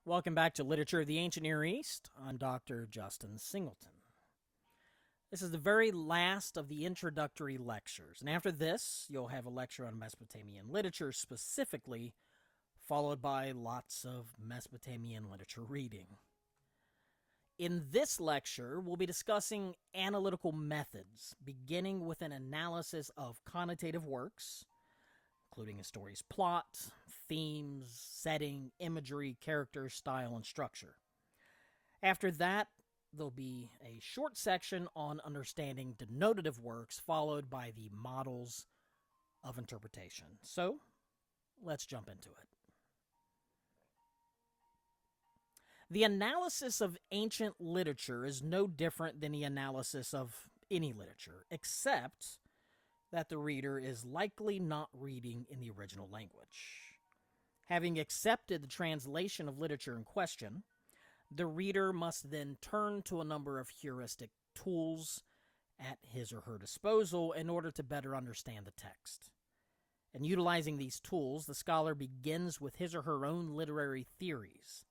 Welcome back to Literature of the Ancient Near East. I'm Dr. Justin Singleton. This is the very last of the introductory lectures, and after this, you'll have a lecture on Mesopotamian literature specifically, followed by lots of Mesopotamian literature reading. In this lecture, we'll be discussing analytical methods, beginning with an analysis of connotative works, including a story's plot, themes, setting, imagery, character, style, and structure. After that, there'll be a short section on understanding denotative works, followed by the models of interpretation. So, let's jump into it. The analysis of ancient literature is no different than the analysis of any literature, except that the reader is likely not reading in the original language. Having accepted the translation of literature in question, the reader must then turn to a number of heuristic tools at his or her disposal in order to better understand the text. In utilizing these tools, the scholar begins with his or her own literary theories,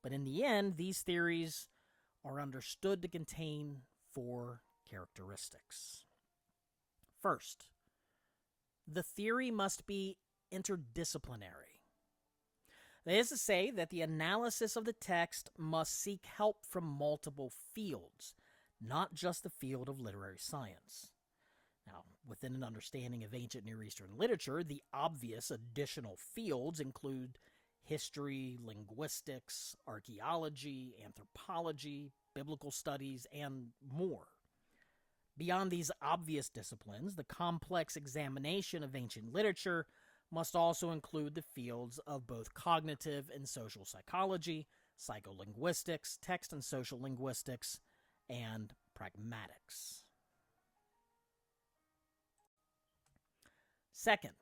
but in the end, these theories are understood to contain four characteristics. First, the theory must be interdisciplinary. That is to say that the analysis of the text must seek help from multiple fields, not just the field of literary science. Now, within an understanding of ancient Near Eastern literature, the obvious additional fields include history, linguistics, archaeology, anthropology, biblical studies, and more. Beyond these obvious disciplines, the complex examination of ancient literature must also include the fields of both cognitive and social psychology, psycholinguistics, text and social linguistics, and pragmatics. Second,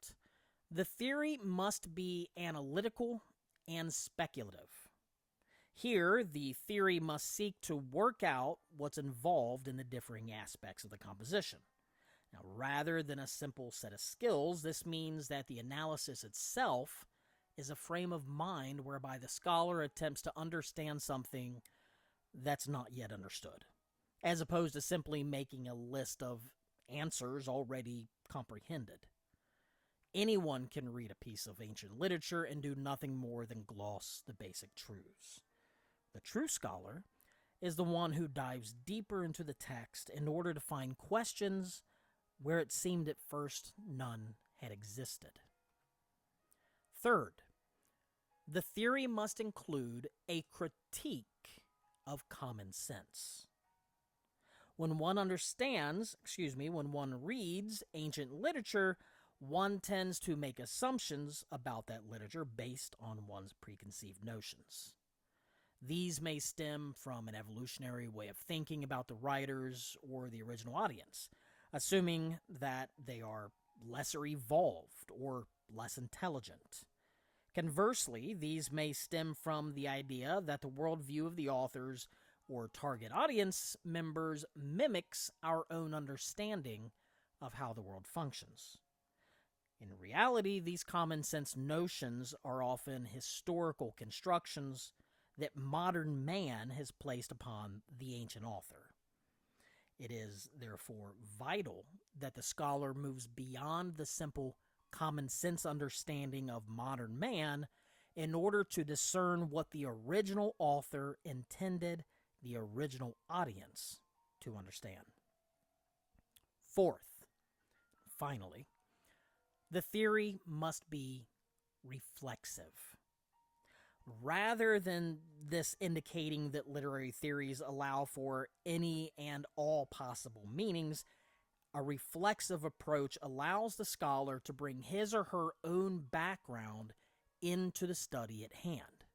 the theory must be analytical and speculative. Here, the theory must seek to work out what's involved in the differing aspects of the composition. Now, rather than a simple set of skills, this means that the analysis itself is a frame of mind whereby the scholar attempts to understand something that's not yet understood, as opposed to simply making a list of answers already comprehended. Anyone can read a piece of ancient literature and do nothing more than gloss the basic truths. The true scholar is the one who dives deeper into the text in order to find questions where it seemed at first none had existed. Third, the theory must include a critique of common sense. When one reads ancient literature, one tends to make assumptions about that literature based on one's preconceived notions. These may stem from an evolutionary way of thinking about the writers or the original audience, assuming that they are lesser evolved or less intelligent. Conversely, these may stem from the idea that the worldview of the authors or target audience members mimics our own understanding of how the world functions. In reality, these common sense notions are often historical constructions that modern man has placed upon the ancient author. It is, therefore, vital that the scholar moves beyond the simple common sense understanding of modern man in order to discern what the original author intended the original audience to understand. Fourth, finally, the theory must be reflexive. Rather than this indicating that literary theories allow for any and all possible meanings, a reflexive approach allows the scholar to bring his or her own background into the study at hand.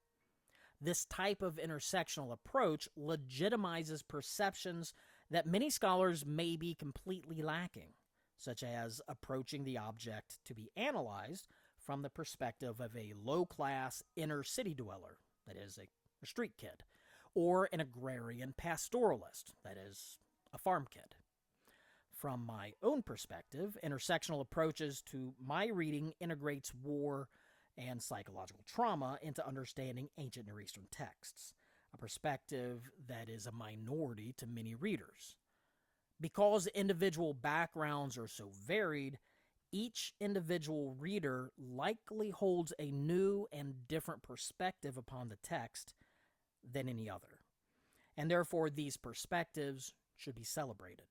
This type of intersectional approach legitimizes perceptions that many scholars may be completely lacking, such as approaching the object to be analyzed from the perspective of a low-class inner-city dweller, that is, a street kid, or an agrarian pastoralist, that is, a farm kid. From my own perspective, intersectional approaches to my reading integrates war and psychological trauma into understanding ancient Near Eastern texts, a perspective that is a minority to many readers. Because individual backgrounds are so varied, each individual reader likely holds a new and different perspective upon the text than any other, and therefore these perspectives should be celebrated.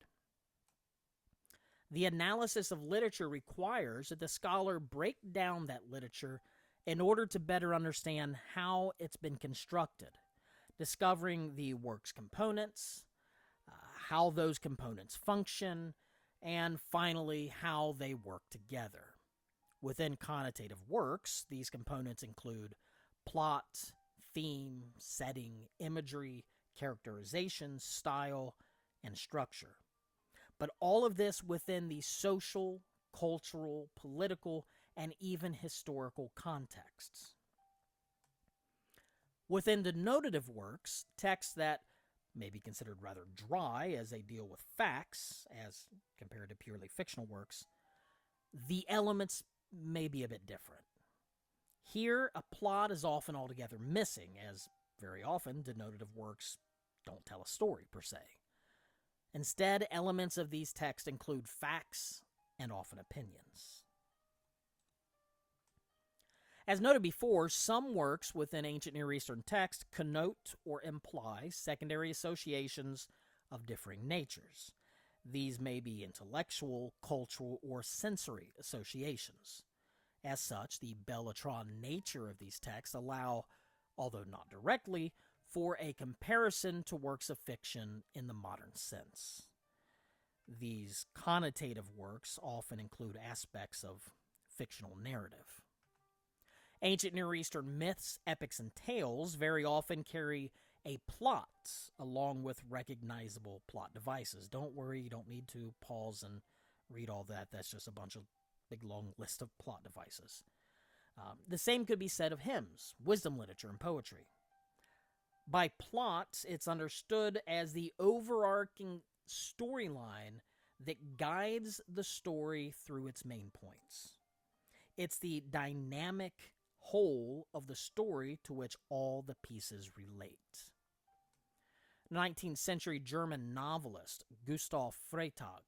The analysis of literature requires that the scholar break down that literature in order to better understand how it's been constructed, discovering the work's components, how those components function, and finally, how they work together. Within connotative works, these components include plot, theme, setting, imagery, characterization, style, and structure. But all of this within the social, cultural, political, and even historical contexts. Within denotative works, texts that may be considered rather dry as they deal with facts as compared to purely fictional works, the elements may be a bit different. Here, a plot is often altogether missing, as very often denotative works don't tell a story per se. Instead, elements of these texts include facts and often opinions. As noted before, some works within ancient Near Eastern texts connote or imply secondary associations of differing natures. These may be intellectual, cultural, or sensory associations. As such, the Bellatron nature of these texts allow, although not directly, for a comparison to works of fiction in the modern sense. These connotative works often include aspects of fictional narrative. Ancient Near Eastern myths, epics, and tales very often carry a plot along with recognizable plot devices. Don't worry, you don't need to pause and read all that. That's just a bunch of big long list of plot devices. The same could be said of hymns, wisdom literature, and poetry. By plot, it's understood as the overarching storyline that guides the story through its main points. It's the dynamic whole of the story to which all the pieces relate. 19th century German novelist Gustav Freytag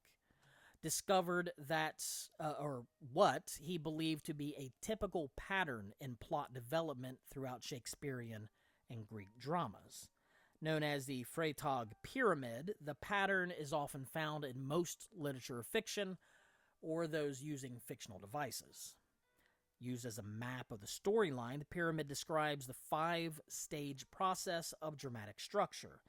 discovered what he believed to be a typical pattern in plot development throughout Shakespearean and Greek dramas. Known as the Freytag Pyramid, the pattern is often found in most literature of fiction or those using fictional devices. Used as a map of the storyline, the pyramid describes the 5-stage process of dramatic structure,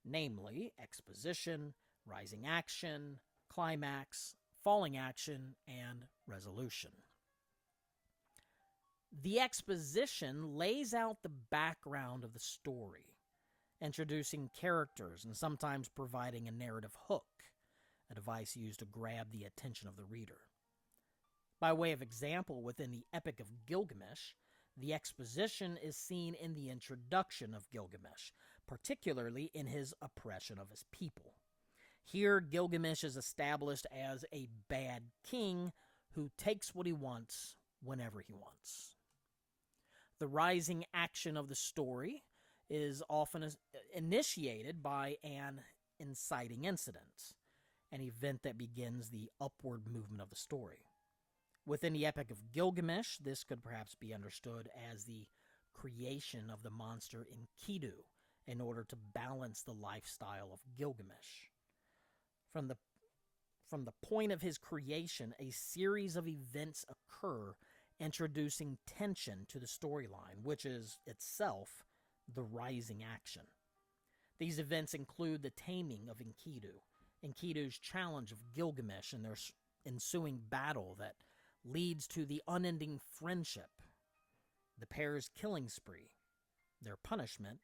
namely exposition, rising action, climax, falling action, and resolution. The exposition lays out the background of the story, introducing characters and sometimes providing a narrative hook, a device used to grab the attention of the reader. By way of example, within the Epic of Gilgamesh, the exposition is seen in the introduction of Gilgamesh, particularly in his oppression of his people. Here, Gilgamesh is established as a bad king who takes what he wants whenever he wants. The rising action of the story is often initiated by an inciting incident, an event that begins the upward movement of the story. Within the Epic of Gilgamesh, this could perhaps be understood as the creation of the monster Enkidu in order to balance the lifestyle of Gilgamesh. From the point of his creation, a series of events occur, introducing tension to the storyline, which is itself the rising action. These events include the taming of Enkidu, Enkidu's challenge of Gilgamesh, and their ensuing battle that leads to the unending friendship, the pair's killing spree, their punishment,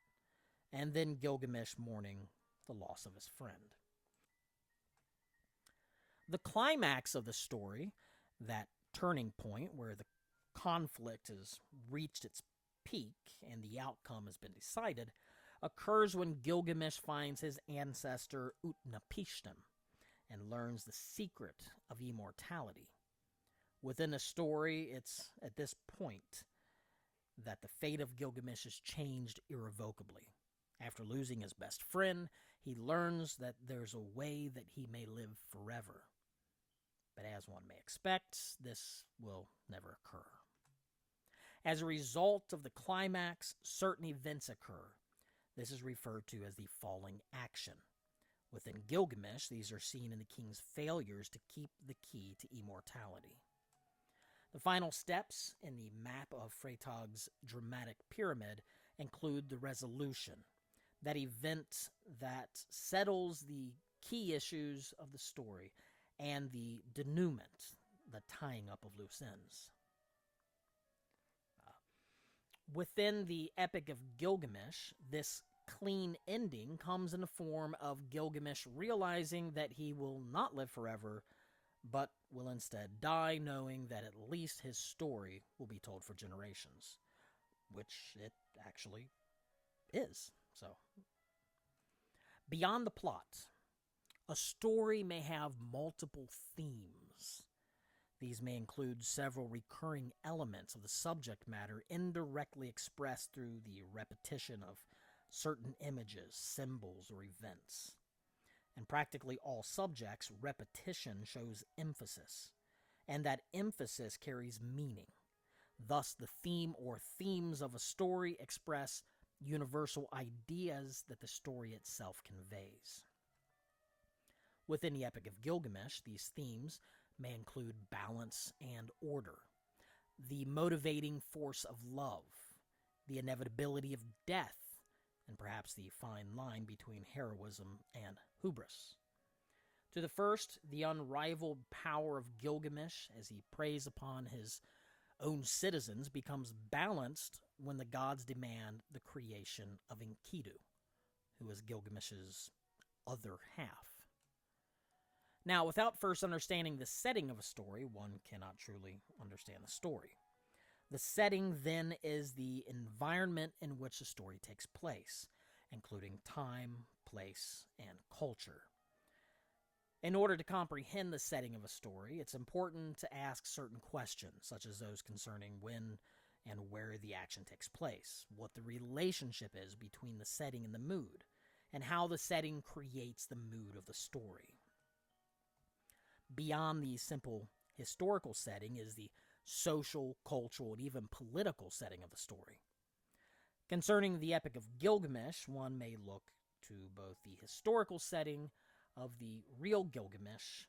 and then Gilgamesh mourning the loss of his friend. The climax of the story, that turning point where the conflict has reached its peak and the outcome has been decided, occurs when Gilgamesh finds his ancestor Utnapishtim and learns the secret of immortality. Within the story, it's at this point that the fate of Gilgamesh is changed irrevocably. After losing his best friend, he learns that there's a way that he may live forever. But as one may expect, this will never occur. As a result of the climax, certain events occur. This is referred to as the falling action. Within Gilgamesh, these are seen in the king's failures to keep the key to immortality. The final steps in the map of Freytag's dramatic pyramid include the resolution, that event that settles the key issues of the story, and the denouement, the tying up of loose ends. Within the Epic of Gilgamesh, this clean ending comes in the form of Gilgamesh realizing that he will not live forever, but will instead die knowing that at least his story will be told for generations, which it actually is. So, beyond the plot, a story may have multiple themes. These may include several recurring elements of the subject matter indirectly expressed through the repetition of certain images, symbols, or events. In practically all subjects, repetition shows emphasis, and that emphasis carries meaning. Thus, the theme or themes of a story express universal ideas that the story itself conveys. Within the Epic of Gilgamesh, these themes may include balance and order, the motivating force of love, the inevitability of death, and perhaps the fine line between heroism and hubris. To the first, the unrivaled power of Gilgamesh as he preys upon his own citizens becomes balanced when the gods demand the creation of Enkidu, who is Gilgamesh's other half. Now, without first understanding the setting of a story, one cannot truly understand the story. The setting, then, is the environment in which the story takes place, including time, place, and culture. In order to comprehend the setting of a story, it's important to ask certain questions, such as those concerning when and where the action takes place, what the relationship is between the setting and the mood, and how the setting creates the mood of the story. Beyond the simple historical setting is the social, cultural, and even political setting of the story. Concerning the Epic of Gilgamesh, one may look to both the historical setting of the real Gilgamesh,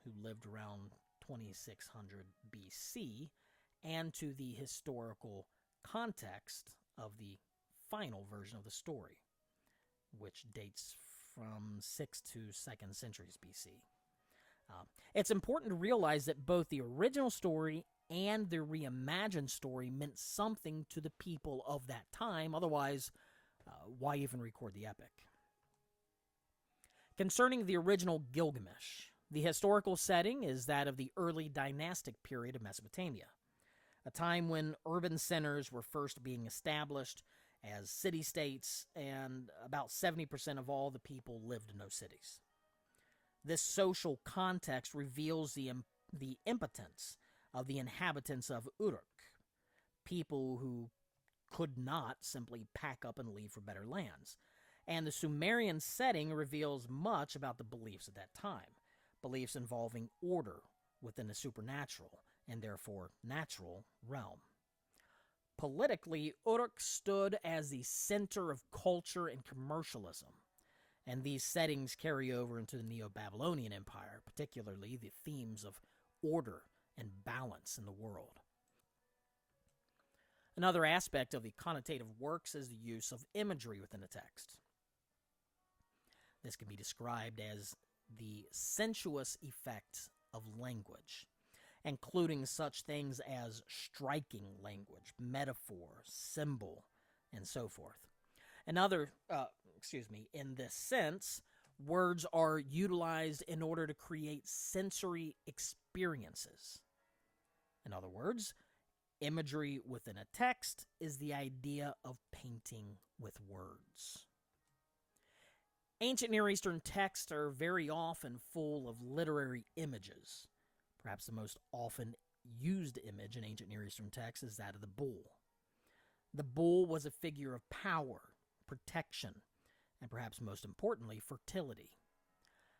who lived around 2600 BC, and to the historical context of the final version of the story, which dates from 6th to 2nd centuries BC. It's important to realize that both the original story and the reimagined story meant something to the people of that time. Otherwise, why even record the epic? Concerning the original Gilgamesh, the historical setting is that of the early dynastic period of Mesopotamia, a time when urban centers were first being established as city-states, and about 70% of all the people lived in those cities. This social context reveals the impotence of the inhabitants of Uruk, people who could not simply pack up and leave for better lands. And the Sumerian setting reveals much about the beliefs at that time, beliefs involving order within the supernatural, and therefore natural realm. Politically, Uruk stood as the center of culture and commercialism, and these settings carry over into the Neo-Babylonian Empire, particularly the themes of order and balance in the world. Another aspect of the connotative works is the use of imagery within the text. This can be described as the sensuous effect of language, including such things as striking language, metaphor, symbol, and so forth. In this sense, words are utilized in order to create sensory experiences. In other words, imagery within a text is the idea of painting with words. Ancient Near Eastern texts are very often full of literary images. Perhaps the most often used image in ancient Near Eastern texts is that of the bull. The bull was a figure of power, protection, and perhaps most importantly, fertility.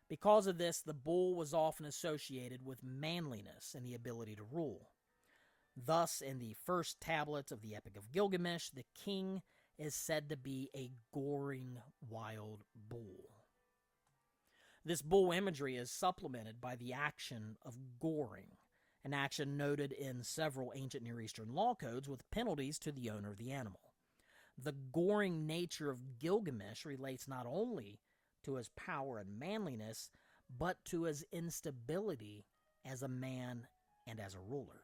Because of this, the bull was often associated with manliness and the ability to rule. Thus, in the first tablets of the Epic of Gilgamesh, the king is said to be a goring wild bull. This bull imagery is supplemented by the action of goring, an action noted in several ancient Near Eastern law codes with penalties to the owner of the animal. The goring nature of Gilgamesh relates not only to his power and manliness, but to his instability as a man and as a ruler.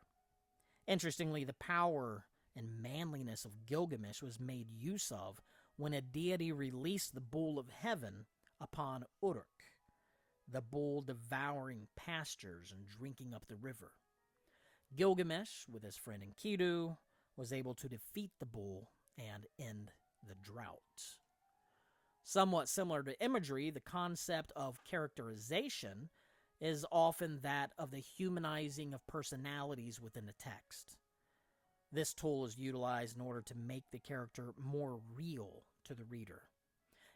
Interestingly, the power and manliness of Gilgamesh was made use of when a deity released the bull of heaven upon Uruk, the bull devouring pastures and drinking up the river. Gilgamesh, with his friend Enkidu, was able to defeat the bull and end the drought. Somewhat similar to imagery, the concept of characterization is often that of the humanizing of personalities within the text. This tool is utilized in order to make the character more real to the reader.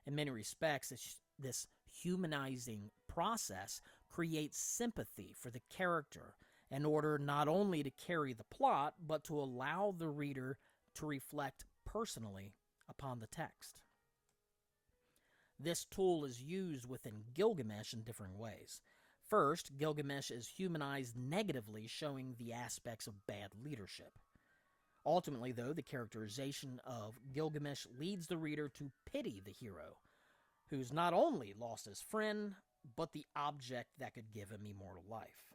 In many respects, this humanizing process creates sympathy for the character in order not only to carry the plot, but to allow the reader to reflect personally upon the text. This tool is used within Gilgamesh in different ways. First, Gilgamesh is humanized negatively, showing the aspects of bad leadership. Ultimately, though, the characterization of Gilgamesh leads the reader to pity the hero, who's not only lost his friend, but the object that could give him immortal life.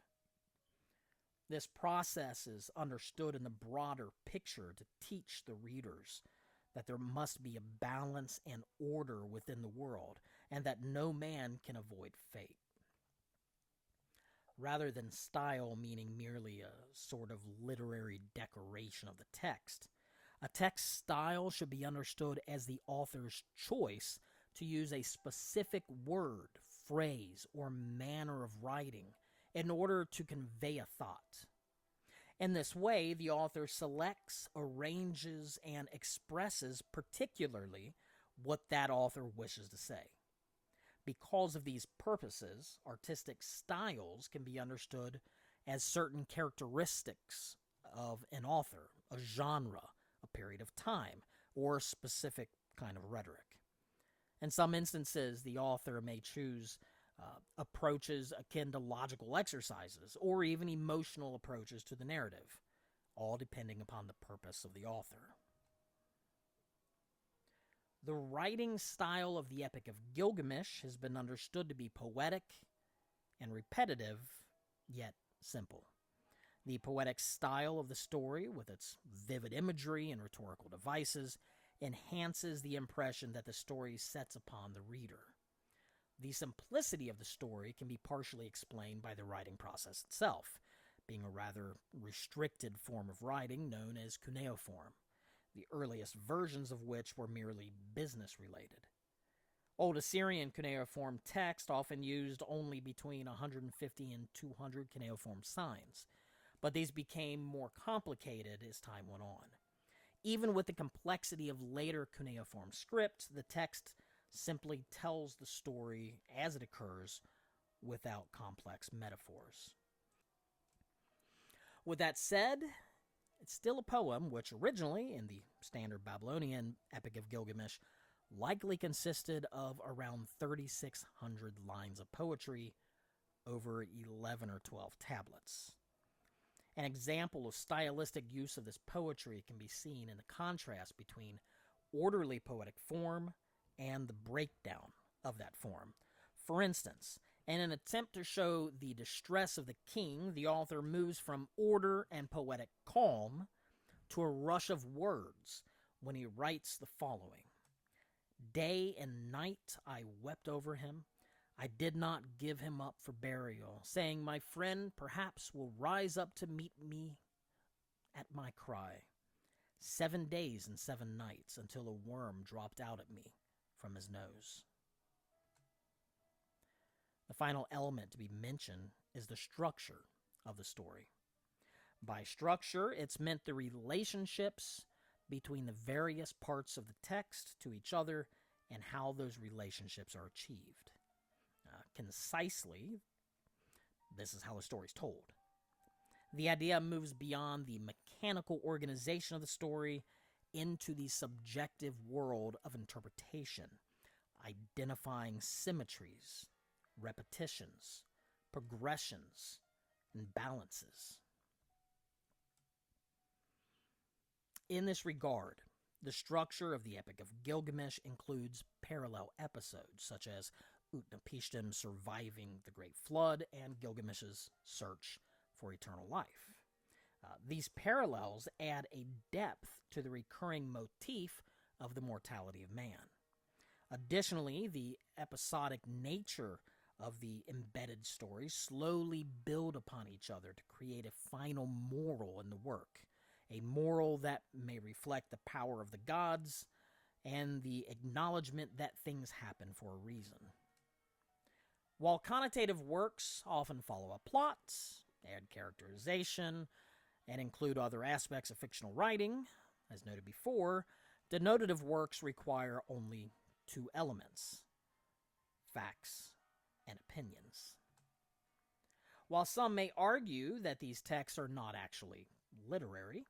This process is understood in the broader picture to teach the readers that there must be a balance and order within the world, and that no man can avoid fate. Rather than style meaning merely a sort of literary decoration of the text, a text style should be understood as the author's choice to use a specific word, phrase, or manner of writing in order to convey a thought. In this way, the author selects, arranges, and expresses particularly what that author wishes to say. Because of these purposes, artistic styles can be understood as certain characteristics of an author, a genre, a period of time, or a specific kind of rhetoric. In some instances, the author may choose approaches akin to logical exercises, or even emotional approaches to the narrative, all depending upon the purpose of the author. The writing style of the Epic of Gilgamesh has been understood to be poetic and repetitive, yet simple. The poetic style of the story, with its vivid imagery and rhetorical devices, enhances the impression that the story sets upon the reader. The simplicity of the story can be partially explained by the writing process itself, being a rather restricted form of writing known as cuneiform, the earliest versions of which were merely business-related. Old Assyrian cuneiform text often used only between 150 and 200 cuneiform signs, but these became more complicated as time went on. Even with the complexity of later cuneiform script, the text simply tells the story as it occurs without complex metaphors. With that said, it's still a poem which originally, in the standard Babylonian Epic of Gilgamesh, likely consisted of around 3,600 lines of poetry over 11 or 12 tablets. An example of stylistic use of this poetry can be seen in the contrast between orderly poetic form and the breakdown of that form. For instance, in an attempt to show the distress of the king, the author moves from order and poetic calm to a rush of words when he writes the following. Day and night I wept over him. I did not give him up for burial, saying, my friend perhaps will rise up to meet me at my cry. 7 days and 7 nights until a worm dropped out at me from his nose. The final element to be mentioned is the structure of the story. By structure, it's meant the relationships between the various parts of the text to each other and how those relationships are achieved. Concisely, this is how the story is told. The idea moves beyond the mechanical organization of the story into the subjective world of interpretation, identifying symmetries, repetitions, progressions, and balances. In this regard, the structure of the Epic of Gilgamesh includes parallel episodes, such as Utnapishtim surviving the Great Flood and Gilgamesh's search for eternal life. These parallels add a depth to the recurring motif of the mortality of man. Additionally, the episodic nature of the embedded stories slowly build upon each other to create a final moral in the work, a moral that may reflect the power of the gods and the acknowledgement that things happen for a reason. While connotative works often follow a plot, add characterization, and include other aspects of fictional writing, as noted before, denotative works require only two elements: facts and opinions. While some may argue that these texts are not actually literary,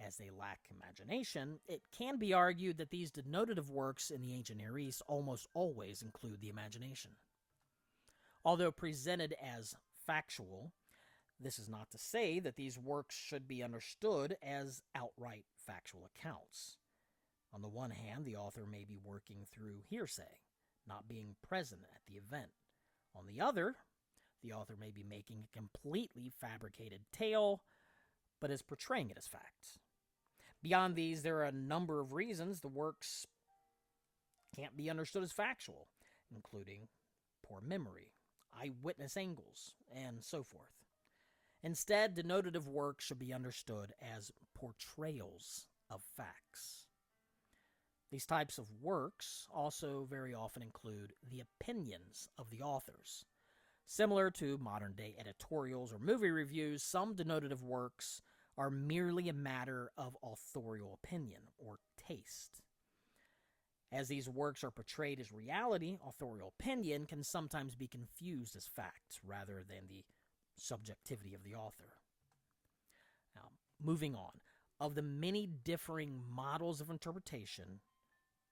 as they lack imagination, it can be argued that these denotative works in the ancient Near East almost always include the imagination. Although presented as factual, this is not to say that these works should be understood as outright factual accounts. On the one hand, the author may be working through hearsay, not being present at the event. On the other, the author may be making a completely fabricated tale, but is portraying it as fact. Beyond these, there are a number of reasons the works can't be understood as factual, including poor memory, eyewitness angles, and so forth. Instead, denotative works should be understood as portrayals of facts. These types of works also very often include the opinions of the authors. Similar to modern-day editorials or movie reviews, some denotative works are merely a matter of authorial opinion or taste. As these works are portrayed as reality, authorial opinion can sometimes be confused as fact rather than the subjectivity of the author. Now, moving on. Of the many differing models of interpretation,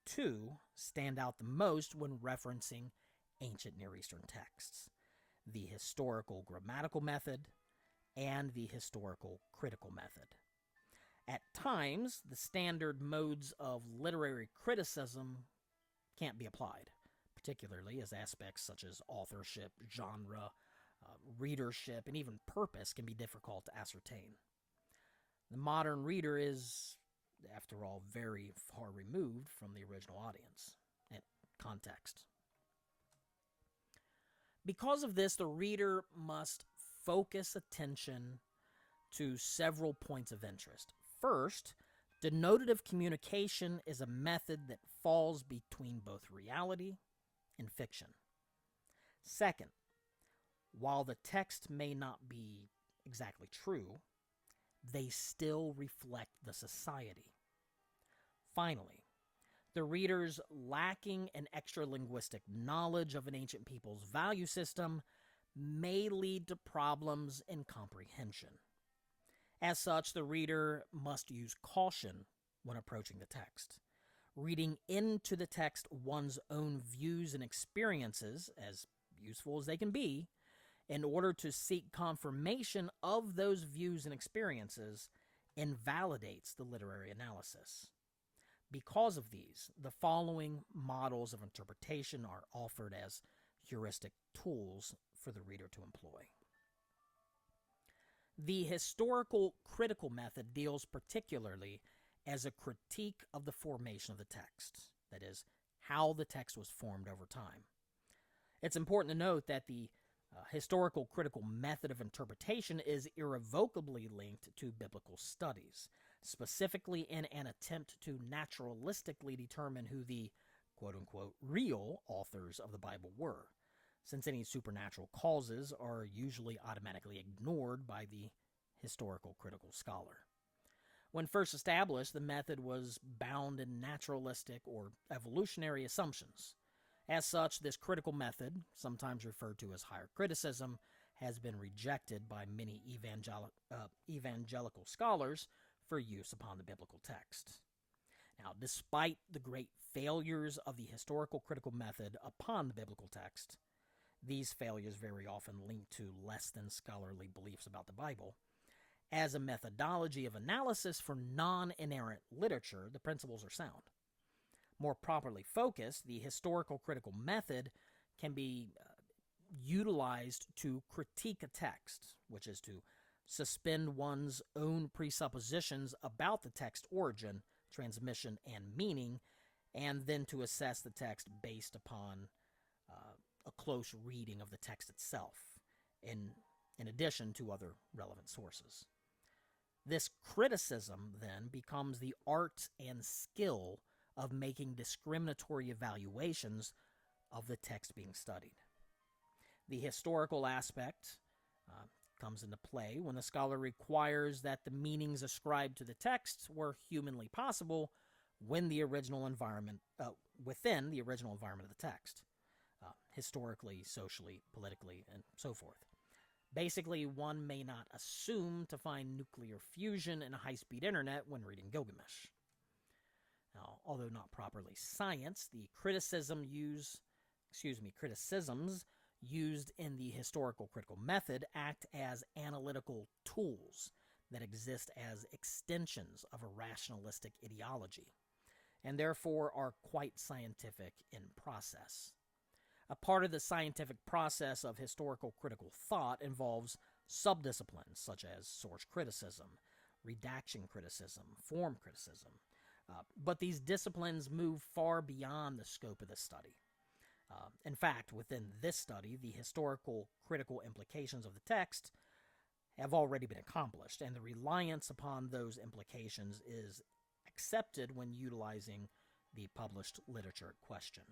two stand out the most when referencing ancient Near Eastern texts: the historical grammatical method and the historical critical method. At times, the standard modes of literary criticism can't be applied, particularly as aspects such as authorship, genre, readership, and even purpose can be difficult to ascertain. The modern reader is, after all, very far removed from the original audience and context. Because of this, the reader must focus attention to several points of interest. First, denotative communication is a method that falls between both reality and fiction. Second, while the text may not be exactly true, they still reflect the society. Finally, the reader's lacking an extra-linguistic knowledge of an ancient people's value system may lead to problems in comprehension. As such, the reader must use caution when approaching the text. Reading into the text one's own views and experiences, as useful as they can be, in order to seek confirmation of those views and experiences, invalidates the literary analysis. Because of these, the following models of interpretation are offered as heuristic tools for the reader to employ. The historical critical method deals particularly as a critique of the formation of the text, that is, how the text was formed over time. It's important to note that the historical critical method of interpretation is irrevocably linked to biblical studies, specifically in an attempt to naturalistically determine who the quote-unquote real authors of the Bible were, since any supernatural causes are usually automatically ignored by the historical critical scholar. When first established, the method was bound in naturalistic or evolutionary assumptions. As such, this critical method, sometimes referred to as higher criticism, has been rejected by many evangelical scholars for use upon the biblical text. Now, despite the great failures of the historical critical method upon the biblical text, these failures very often link to less than scholarly beliefs about the Bible. As a methodology of analysis for non-inerrant literature, the principles are sound. More properly focused, the historical critical method can be utilized to critique a text, which is to suspend one's own presuppositions about the text origin, transmission, and meaning, and then to assess the text based upon a close reading of the text itself, in addition to other relevant sources. This criticism, then, becomes the art and skill of making discriminatory evaluations of the text being studied. The historical aspect comes into play when the scholar requires that the meanings ascribed to the text were humanly possible within the original environment of the text, historically, socially, politically, and so forth. Basically, one may not assume to find nuclear fusion in a high-speed internet when reading Gilgamesh. Now, although not properly scienced, the criticisms used in the historical critical method act as analytical tools that exist as extensions of a rationalistic ideology, and therefore are quite scientific in process. A part of the scientific process of historical critical thought involves subdisciplines such as source criticism, redaction criticism, form criticism. But these disciplines move far beyond the scope of the study. In fact, within this study, the historical critical implications of the text have already been accomplished, and the reliance upon those implications is accepted when utilizing the published literature at question.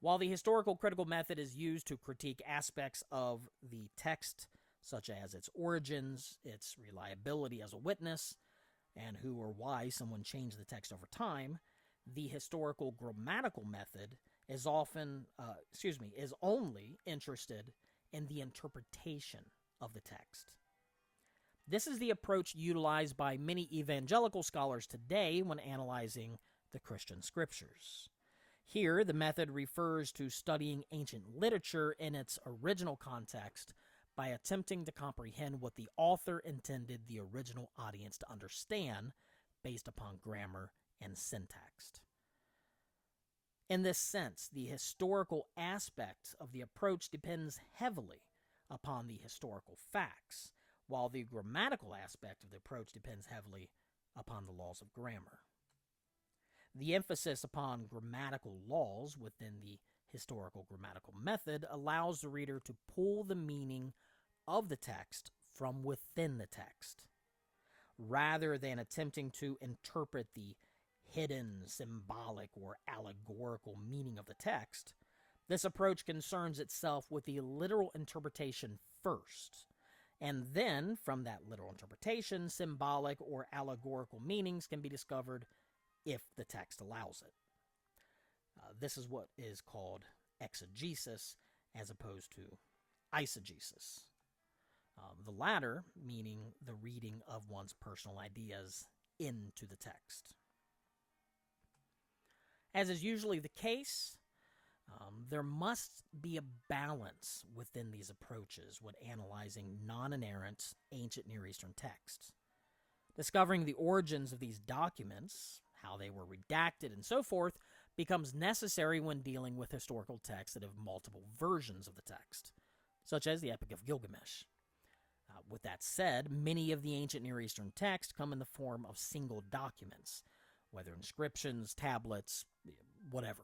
While the historical critical method is used to critique aspects of the text, such as its origins, its reliability as a witness, and who or why someone changed the text over time, the historical grammatical method is only interested in the interpretation of the text. This is the approach utilized by many evangelical scholars today when analyzing the Christian scriptures. Here, the method refers to studying ancient literature in its original context by attempting to comprehend what the author intended the original audience to understand based upon grammar and syntax. In this sense, the historical aspect of the approach depends heavily upon the historical facts, while the grammatical aspect of the approach depends heavily upon the laws of grammar. The emphasis upon grammatical laws within the historical grammatical method allows the reader to pull the meaning of the text from within the text, rather than attempting to interpret the hidden, symbolic, or allegorical meaning of the text. This approach concerns itself with the literal interpretation first, and then, from that literal interpretation, symbolic or allegorical meanings can be discovered if the text allows it. This is what is called exegesis as opposed to eisegesis. The latter meaning the reading of one's personal ideas into the text. As is usually the case, there must be a balance within these approaches when analyzing non-inerrant ancient Near Eastern texts. Discovering the origins of these documents, how they were redacted, and so forth, becomes necessary when dealing with historical texts that have multiple versions of the text, such as the Epic of Gilgamesh. With that said, many of the ancient Near Eastern texts come in the form of single documents, whether inscriptions, tablets, whatever,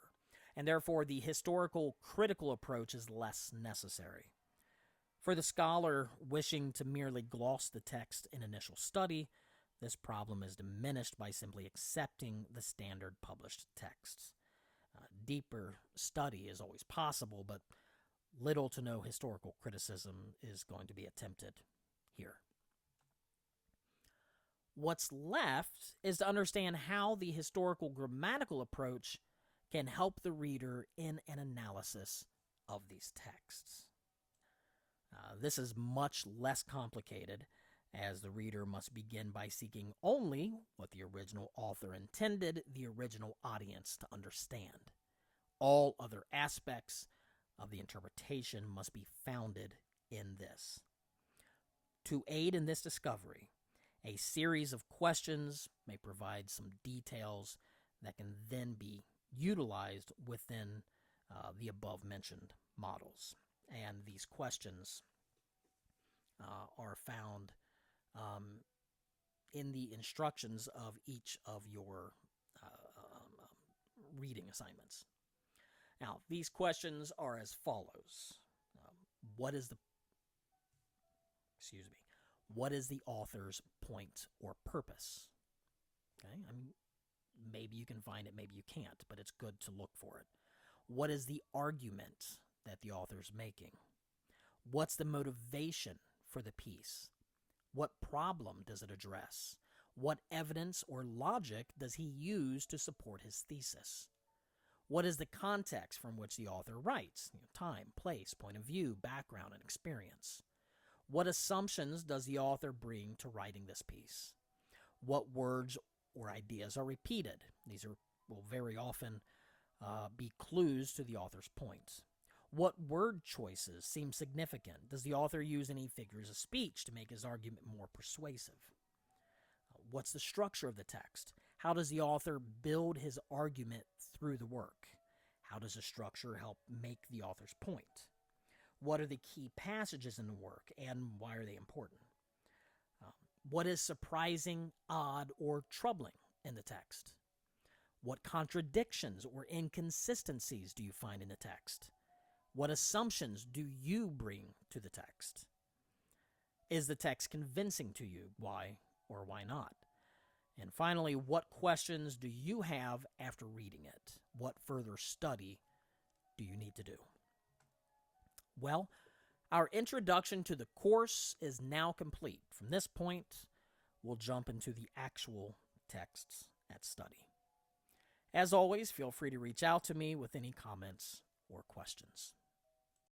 and therefore the historical critical approach is less necessary. For the scholar wishing to merely gloss the text in initial study, this problem is diminished by simply accepting the standard published texts. Deeper study is always possible, but little to no historical criticism is going to be attempted here. What's left is to understand how the historical grammatical approach can help the reader in an analysis of these texts. This is much less complicated, as the reader must begin by seeking only what the original author intended the original audience to understand. All other aspects of the interpretation must be founded in this. To aid in this discovery, a series of questions may provide some details that can then be utilized within the above-mentioned models. And these questions are found in the instructions of each of your reading assignments. Now, these questions are as follows. What is the author's point or purpose? Okay, maybe you can find it, maybe you can't, but it's good to look for it. What is the argument that the author's making? What's the motivation for the piece? What problem does it address? What evidence or logic does he use to support his thesis? What is the context from which the author writes? Time, place, point of view, background, and experience. What assumptions does the author bring to writing this piece? What words or ideas are repeated? These will very often be clues to the author's point. What word choices seem significant? Does the author use any figures of speech to make his argument more persuasive? What's the structure of the text? How does the author build his argument through the work? How does the structure help make the author's point? What are the key passages in the work, and why are they important? What is surprising, odd, or troubling in the text? What contradictions or inconsistencies do you find in the text? What assumptions do you bring to the text? Is the text convincing to you? Why or why not? And finally, what questions do you have after reading it? What further study do you need to do? Well, our introduction to the course is now complete. From this point, we'll jump into the actual texts at study. As always, feel free to reach out to me with any comments or questions.